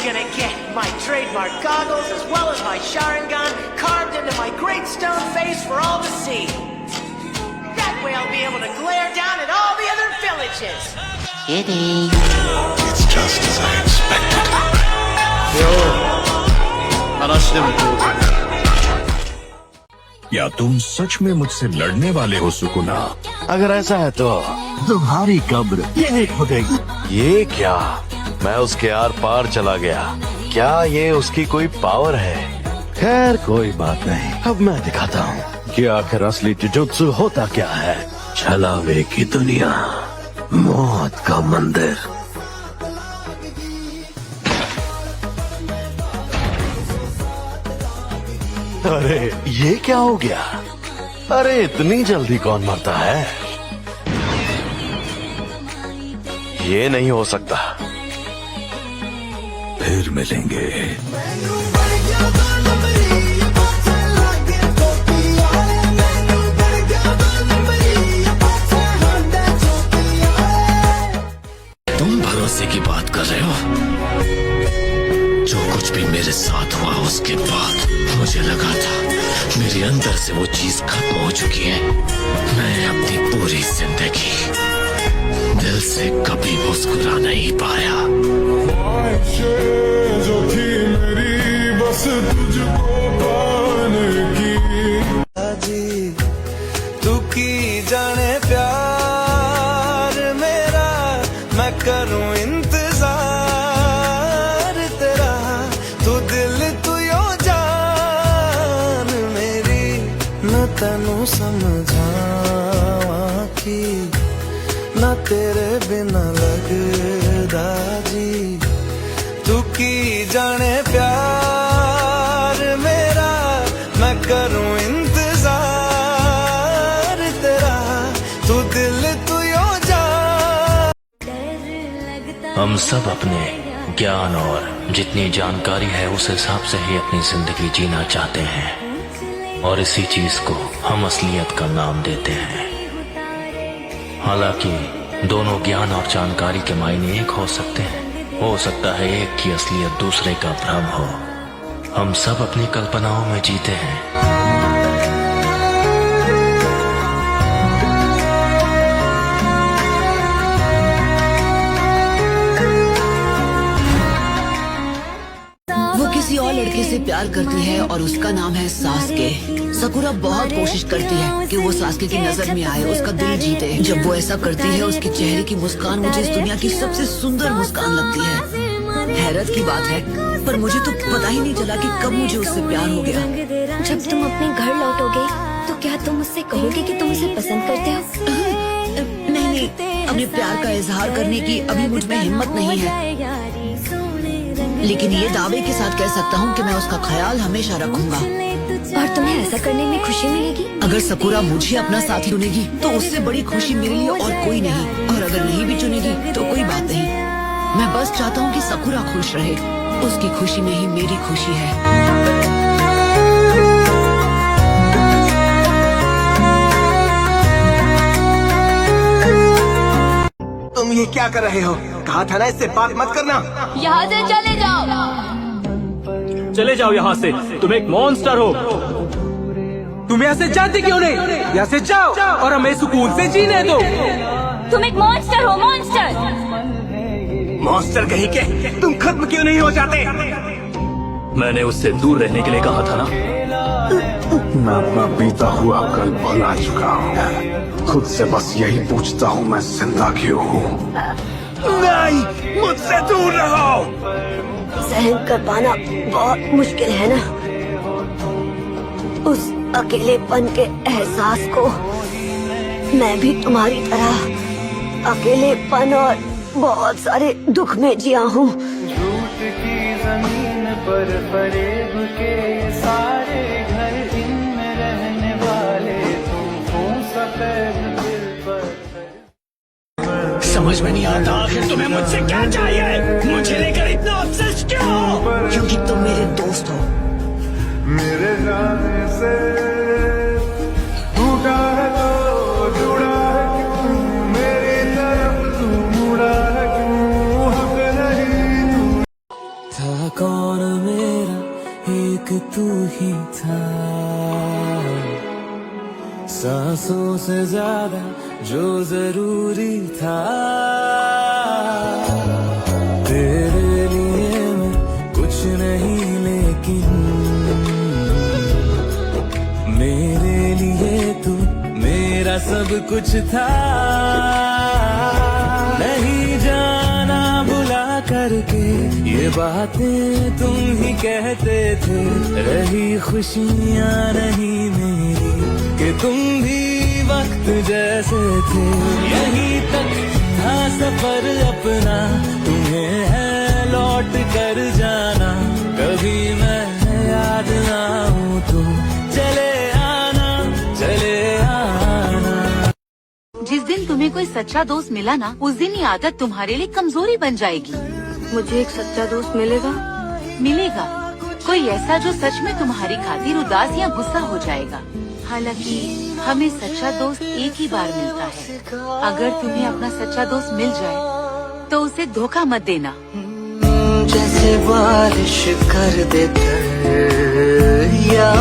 gonna get my trademark goggles as well as my Sharingan carved into my great stone face for all to see. That way I'll be able to glare down at all the other villages. Kidding. It's just as I expected. क्या तुम सच में मुझसे लड़ने वाले हो Sukuna? अगर ऐसा है तो तुम्हारी कब्र यहीं खुदेगी। ये क्या? मैं उसके आर पार चला गया। क्या ये उसकी कोई पावर है? खैर कोई बात नहीं, अब मैं दिखाता हूँ कि आखिर असली जुजुत्सु होता क्या है। छलावे की दुनिया, मौत का मंदिर। अरे ये क्या हो गया? अरे इतनी जल्दी कौन मरता है? ये नहीं हो सकता। फिर मिलेंगे। तुम भरोसे की बात कर रहे हो? जो कुछ भी मेरे साथ हुआ उसके बाद मुझे लगा था मेरे अंदर से वो चीज खत्म हो चुकी है। मैं अपनी पूरी जिंदगी दिल से कभी मुस्कुरा नहीं पाया। जो थी मेरी बस तुझको पाने की। तू की जाने प्यार मेरा, मैं करूं इंतजार तेरा। तू दिल तू यो जान मेरी, न तैनू समझावा की ना तेरे बिना लगदा जी। तू की जाने प्यार मेरा, मैं करूं इंतजार तेरा। तू दिल तू यो जान। हम सब अपने ज्ञान और जितनी जानकारी है उस हिसाब से ही अपनी जिंदगी जीना चाहते हैं और इसी चीज को हम असलियत का नाम देते हैं। हालांकि दोनों ज्ञान और जानकारी के मायने एक हो सकते हैं। हो सकता है एक की असलियत दूसरे का भ्रम हो। हम सब अपनी कल्पनाओं में जीते हैं। वो किसी और लड़के से प्यार करती है और उसका नाम है सास्के। सकुरा बहुत कोशिश करती है कि वो सास्के की नजर में आए, उसका दिल जीते। जब वो ऐसा करती है उसके चेहरे की मुस्कान मुझे इस दुनिया की सबसे सुंदर मुस्कान लगती है। हैरत की बात है पर मुझे तो पता ही नहीं चला कि कब मुझे उससे प्यार हो गया। जब तुम अपने घर लौटोगे तो क्या तुम उससे कहोगे कि तुम उसे पसंद करते हो? नहीं, अपने प्यार का इजहार करने की अभी मुझ में हिम्मत नहीं है, लेकिन ये दावे के साथ कह सकता हूँ कि मैं उसका ख्याल हमेशा रखूंगा। और तुम्हें ऐसा करने में खुशी मिलेगी? अगर सकुरा मुझे अपना साथी चुनेगी तो उससे बड़ी खुशी मेरे लिए और कोई नहीं, और अगर नहीं भी चुनेगी तो कोई बात नहीं। मैं बस चाहता हूँ कि सकुरा खुश रहे, उसकी खुशी में ही मेरी खुशी है। तुम ये क्या कर रहे हो? कहा था ना इससे बात मत करना। यहाँ से चले जाओ। चले जाओ यहाँ से, तुम एक मॉन्स्टर हो। तुम यहाँ से जाते क्यों नहीं? यहाँ से जाओ और हमें सुकून से जीने दो। तुम एक मॉन्स्टर हो, मॉन्स्टर। मॉन्स्टर कहीं के, तुम खत्म क्यों नहीं हो जाते? मैंने उससे दूर रहने के लिए कहा था ना। मैं अपना बीता हुआ कल भुला चुका हूँ। खुद से बस यही पूछता हूँ, मैं जिंदा क्यों हूँ? नहीं, मुझसे दूर रहो। सहन कर पाना बहुत मुश्किल है ना, उस अकेलेपन के एहसास को। मैं भी तुम्हारी तरह अकेलेपन और बहुत सारे दुख में जिया हूँ। झूठ की जमीन पर फरेब के सारे घर, इनमें रहने वाले तुम सफेद दिल पर। समझ में नहीं आता आखिर तुम्हें मुझसे क्या चाहिए? मुझे लेकर इतना ऑब्सेस्ड क्यों हो? क्योंकि तुम मेरे दोस्त हो। मेरे जाने से टूटा है तो जुड़ा है क्यों? मेरी तरफ तू मुड़ा है क्यों? हक नहीं तू। सांसों से ज्यादा जो जरूरी था, तेरे लिए मैं कुछ नहीं लेकिन मेरे लिए तू मेरा सब कुछ था। नहीं जाना भुला करके ये बातें तुम ही कहते थे, रही खुशियाँ नहीं मेरी कि तुम भी वक्त जैसे थे। यहीं तक था सफर अपना, तुम्हें है लौट कर जाना, कभी मैं याद ना हूँ तो चले आना, चले आना। जिस दिन तुम्हें कोई सच्चा दोस्त मिला ना, उस दिन ये आदत तुम्हारे लिए कमजोरी बन जाएगी। मुझे एक सच्चा दोस्त मिलेगा? मिलेगा कोई ऐसा जो सच में तुम्हारी खातिर उदास या गुस्सा हो जाएगा। हालांकि हमें सच्चा दोस्त एक ही बार मिलता है। अगर तुम्हें अपना सच्चा दोस्त मिल जाए तो उसे धोखा मत देना। जैसे बारिश कर दे या